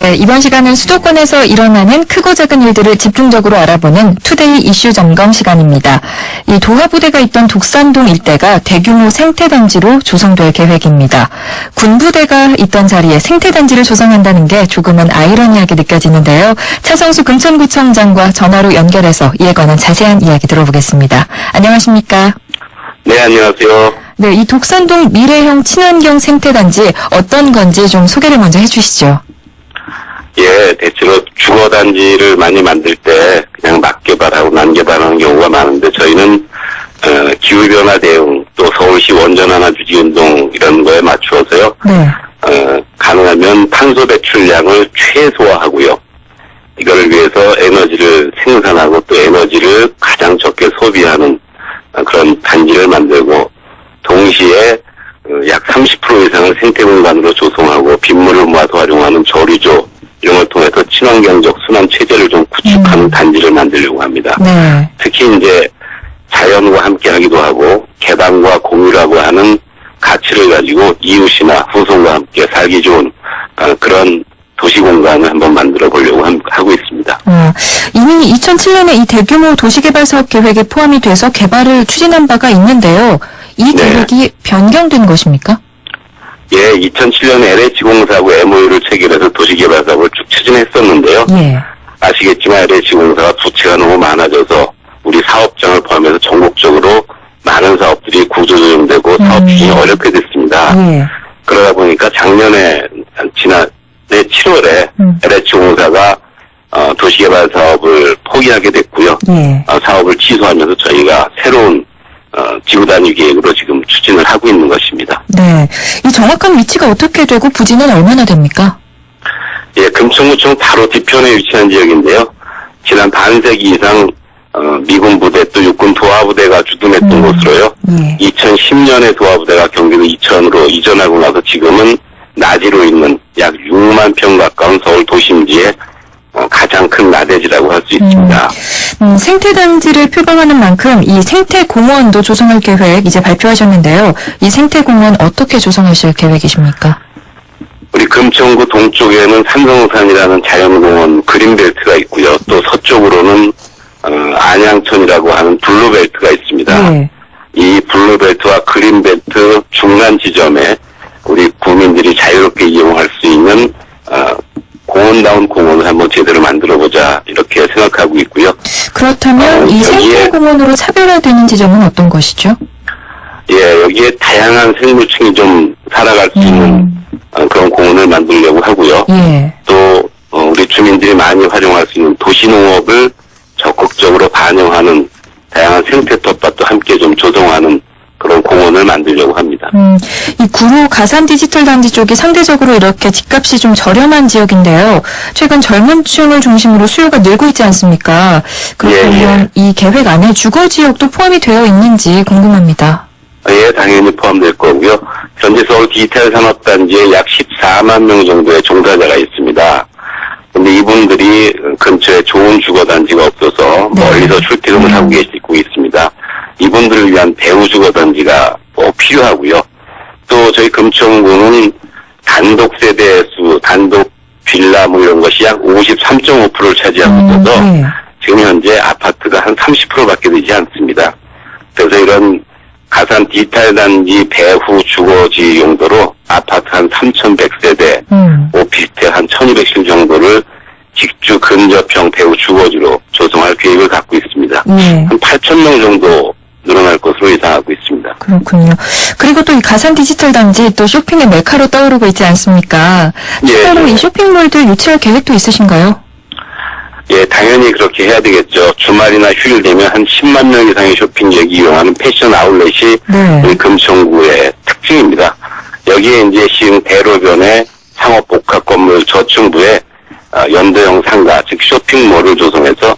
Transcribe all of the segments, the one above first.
네, 이번 시간은 수도권에서 일어나는 크고 작은 일들을 집중적으로 알아보는 투데이 이슈 점검 시간입니다. 이 도하부대가 있던 독산동 일대가 대규모 생태단지로 조성될 계획입니다. 군부대가 있던 자리에 생태단지를 조성한다는 게 조금은 아이러니하게 느껴지는데요. 차성수 금천구청장과 전화로 연결해서 이에 관한 자세한 이야기 들어보겠습니다. 안녕하십니까? 네, 안녕하세요. 네, 이 독산동 미래형 친환경 생태단지 어떤 건지 좀 소개를 먼저 해주시죠. 예, 대체로 주거단지를 많이 만들 때 그냥 막개발하고 난개발하는 경우가 많은데 저희는 기후변화 대응 또 서울시 원전하나 주지운동 이런 거에 맞추어서요. 네. 가능하면 탄소 배출량을 최소화하고요. 이걸 위해서 에너지를 생산하고 또 에너지를 가장 적게 소비하는 그런 단지를 만들고 동시에 약 30% 이상을 생태공간으로 조성하고 빗물을 모아서 활용하는 저류조 이런 걸 통해서 친환경적 순환 체제를 좀 구축하는 단지를 만들려고 합니다. 네. 특히 이제 자연과 함께 하기도 하고 개방과 공유라고 하는 가치를 가지고 이웃이나 후손과 함께 살기 좋은 그런 도시공간을 한번 만들어 보려고 하고 있습니다. 이미 2007년에 이 대규모 도시개발 사업 계획에 포함이 돼서 개발을 추진한 바가 있는데요. 이 계획이 변경된 것입니까? 예, 2007년에 LH공사하고 MOU를 체결해서 도시개발 사업을 쭉 추진했었는데요. 예. 아시겠지만 LH공사가 부채가 너무 많아져서 우리 사업장을 포함해서 전국적으로 많은 사업들이 구조조정되고 사업 추진이 어렵게 됐습니다. 예. 그러다 보니까 지난해 7월에 LH공사가 도시개발 사업을 포기하게 됐고요. 예. 사업을 취소하면서 저희가 새로운 지구 단위 계획으로 지금 추진을 하고 있는 것입니다. 네. 이 정확한 위치가 어떻게 되고 부지는 얼마나 됩니까? 예, 금천구청 바로 뒤편에 위치한 지역인데요. 지난 반세기 이상 미군 부대 또 육군 도하부대가 주둔했던 곳으로요. 예. 2010년에 도하부대가 경기도 이천으로 이전하고 나서 지금은 나지로 있는 약 6만 평 가까운 서울 도심지의 가장 큰 나대지라고 할 수 있습니다. 생태단지를 표방하는 만큼 이 생태공원도 조성할 계획 이제 발표하셨는데요. 이 생태공원 어떻게 조성하실 계획이십니까? 우리 금천구 동쪽에는 삼성산이라는 자연공원 그린벨트가 있고요. 또 서쪽으로는 안양천이라고 하는 블루벨트가 있습니다. 네. 이 블루벨트와 그린벨트 중간 지점에 우리 국민들이 자유롭게 이용할 수 있는 공원다운 공원을 한번 제대로 만들어보자 이렇게 생각하고 있고요. 그렇다면 이 생태공원으로 차별화되는 지점은 어떤 것이죠? 예, 여기에 다양한 생물층이 좀 살아갈 수 있는 그런 공원을 만들려고 하고요. 예. 또 우리 주민들이 많이 활용할 수 있는 도시농업을 적극적으로 반영하는 다양한 생태 텃밭도 함께 좀 조성하는 그런 공원을 만들려고 합니다. 이 구로 가산 디지털 단지 쪽이 상대적으로 이렇게 집값이 좀 저렴한 지역인데요. 최근 젊은 층을 중심으로 수요가 늘고 있지 않습니까? 그렇다면 이 계획 안에 주거 지역도 포함이 되어 있는지 궁금합니다. 예, 당연히 포함될 거고요. 현재 서울 디지털 산업단지에 약 14만 명 정도의 종사자가 있습니다. 근데 이분들이 근처에 좋은 주거단지가 없어서 멀리서 출퇴근을 하고 계시고 있습니다. 이분들을 위한 배후 주거단지가 필요하고요. 또 저희 금천구는 단독 세대 수, 단독 빌라 뭐 이런 것이 약 53.5%를 차지하고 있어서 지금 현재 아파트가 한 30%밖에 되지 않습니다. 그래서 이런 가산 디지털 단지 배후 주거지 용도로 아파트 한 3,100세대, 오피스텔 한 1,200실 정도를 직주 근접형 배후 주거지로 조성할 계획을 갖고 있습니다. 한 8,000명 정도 늘어날 것으로 예상하고 있습니다. 그렇군요. 그리고 또 이 가산 디지털 단지 또 쇼핑의 메카로 떠오르고 있지 않습니까? 추가로 이 쇼핑몰들 유치할 계획도 있으신가요? 예, 당연히 그렇게 해야 되겠죠. 주말이나 휴일 되면 한 10만 명 이상의 쇼핑객이 이용하는 패션 아울렛이 우리 금천구의 특징입니다. 여기에 이제 시흥 대로변의 상업복합 건물 저층부에 연도형 상가, 즉 쇼핑몰을 조성해서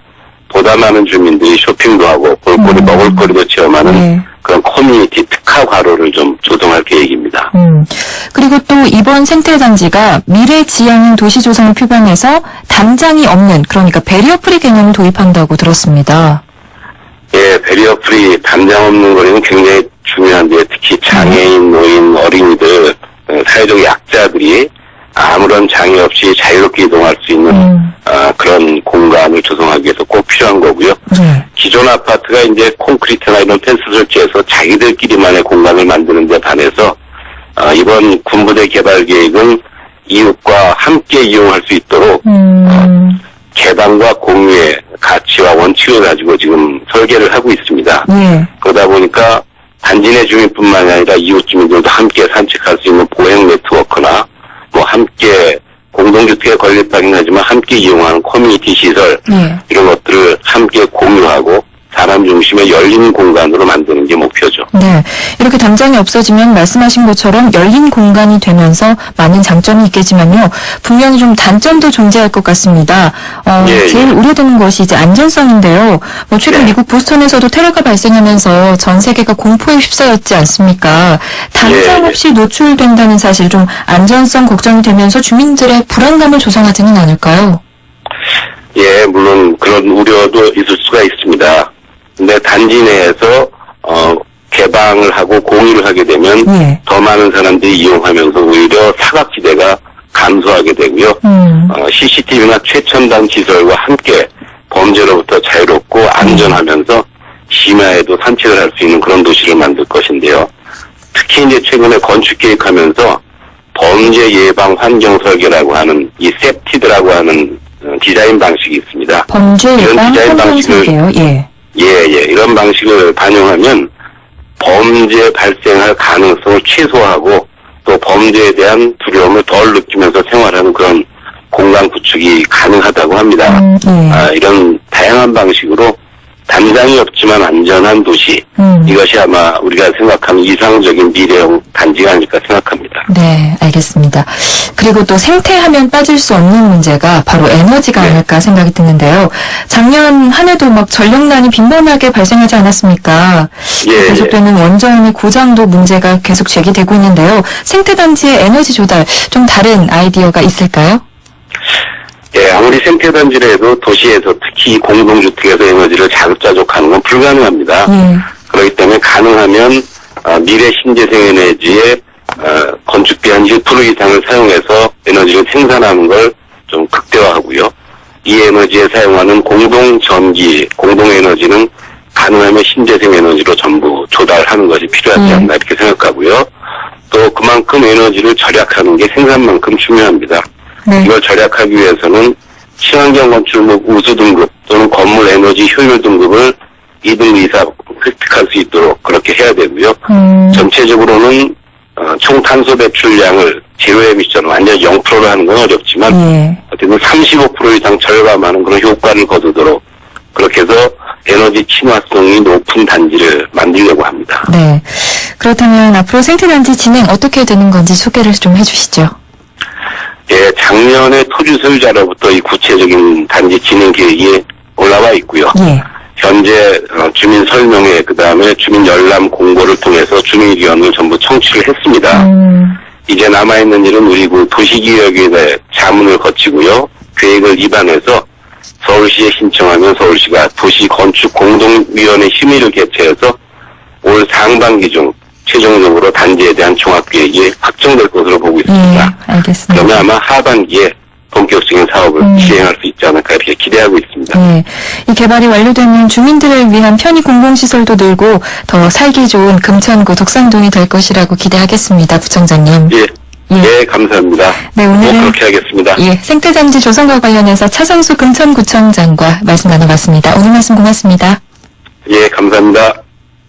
보다 많은 주민들이 쇼핑도 하고 볼거리, 먹을거리도 체험하는 그런 커뮤니티 특화 과로를 좀 조성할 계획입니다. 그리고 또 이번 생태단지가 미래지향 도시조성을 표방해서 담장이 없는, 그러니까 배리어 프리 개념을 도입한다고 들었습니다. 예, 배리어 프리 담장 없는 거리는 굉장히 중요한데 특히 장애인, 노인, 어린이들, 사회적 약자들이 아무런 장애 없이 자유롭게 이동할 수 있는 그런 공간을 조성하기 위해서 꼭 필요한 거고요. 네. 기존 아파트가 이제 콘크리트나 이런 펜스 설치해서 자기들끼리만의 공간을 만드는 데 반해서 이번 군부대 개발 계획은 이웃과 함께 이용할 수 있도록 개방과 공유의 가치와 원칙을 가지고 지금 설계를 하고 있습니다. 예. 그러다 보니까 단지 내 주민뿐만 아니라 이웃 주민들도 함께 산책할 수 있는 보행 네트워크나 뭐 함께 공동주택에 걸렸다긴 하지만 함께 이용하는 커뮤니티 시설 예. 이런 것들을 함께 공유하고 사람 중심의 열린 공간으로 만드는 게 목표죠. 네. 이렇게 담장이 없어지면 말씀하신 것처럼 열린 공간이 되면서 많은 장점이 있겠지만요. 분명히 좀 단점도 존재할 것 같습니다. 예, 제일 예. 우려되는 것이 이제 안전성인데요. 최근 네. 미국 보스턴에서도 테러가 발생하면서 전 세계가 공포에 휩싸였지 않습니까? 담장 예, 예. 없이 노출된다는 사실 좀 안전성 걱정이 되면서 주민들의 불안감을 조성하지는 않을까요? 예, 물론 그런 우려도 있을 수가 있습니다. 근데 단지 내에서 개방을 하고 공유를 하게 되면 예. 더 많은 사람들이 이용하면서 오히려 사각지대가 감소하게 되고요. CCTV나 최첨단 시설과 함께 범죄로부터 자유롭고 안전하면서 심야에도 산책을 할 수 있는 그런 도시를 만들 것인데요. 특히 이제 최근에 건축 계획하면서 범죄 예방 환경 설계라고 하는 이 세프티드라고 하는 디자인 방식이 있습니다. 범죄 이런 예방 디자인 환경 방식을- 설계요. 예. 예. 이런 방식을 반영하면 범죄 발생할 가능성을 최소화하고 또 범죄에 대한 두려움을 덜 느끼면서 생활하는 그런 공간 구축이 가능하다고 합니다. 예. 이런 다양한 방식으로 담장이 없지만 안전한 도시, 이것이 아마 우리가 생각하는 이상적인 미래형 단지가 아닐까 생각합니다. 네, 알겠습니다. 그리고 또 생태하면 빠질 수 없는 문제가 바로 에너지가 네. 아닐까 생각이 드는데요. 작년 한 해도 막 전력난이 빈번하게 발생하지 않았습니까? 예, 계속되는 원전의 고장도 문제가 계속 제기되고 있는데요. 생태단지의 에너지 조달, 좀 다른 아이디어가 있을까요? 예, 아무리 생태단지라 해도 도시에서 특히 공동주택에서 에너지를 자급자족하는 건 불가능합니다. 예. 그렇기 때문에 가능하면 미래 신재생 에너지의 건축비 한 1% 이상을 사용해서 에너지를 생산하는 걸 좀 극대화하고요. 이 에너지에 사용하는 공동전기, 공동에너지는 가능하면 신재생 에너지로 전부 조달하는 것이 필요하지 않나 이렇게 생각하고요. 또 그만큼 에너지를 절약하는 게 생산만큼 중요합니다. 네. 이걸 절약하기 위해서는 친환경 건축물 우수 등급 또는 건물 에너지 효율 등급을 2등급 이상 획득할 수 있도록 그렇게 해야 되고요. 전체적으로는 총 탄소 배출량을 제로 에미션 완전 0%로 하는 건 어렵지만 예. 어쨌든 35% 이상 절감하는 그런 효과를 거두도록 그렇게 해서 에너지 친화성이 높은 단지를 만들려고 합니다. 네. 그렇다면 앞으로 생태단지 진행 어떻게 되는 건지 소개를 좀 해주시죠. 예, 작년에 토지 소유자로부터 이 구체적인 단지 진행 계획이 올라와 있고요. 예. 현재 주민 설명회 그다음에 주민 열람 공고를 통해서 주민 의견을 전부 청취를 했습니다. 이제 남아있는 일은 우리 그 도시기획에 대해 자문을 거치고요. 계획을 입안해서 서울시에 신청하면 서울시가 도시건축공동위원회 심의를 개최해서 올 상반기 중 최종적으로 단지에 대한 종합계획이 확정될 것으로 보고 있습니다. 예, 알겠습니다. 그러면 아마 하반기에 본격적인 사업을 시행할 수 있지 않을까 이렇게 기대하고 있습니다. 네. 이 개발이 완료되면 주민들을 위한 편의 공공시설도 늘고 더 살기 좋은 금천구 독산동이 될 것이라고 기대하겠습니다. 부청장님. 예, 예. 예, 감사합니다. 네, 꼭 오늘은 그렇게 하겠습니다. 예, 생태단지 조성과 관련해서 차성수 금천구청장과 말씀 나눠봤습니다. 오늘 말씀 고맙습니다. 예, 감사합니다.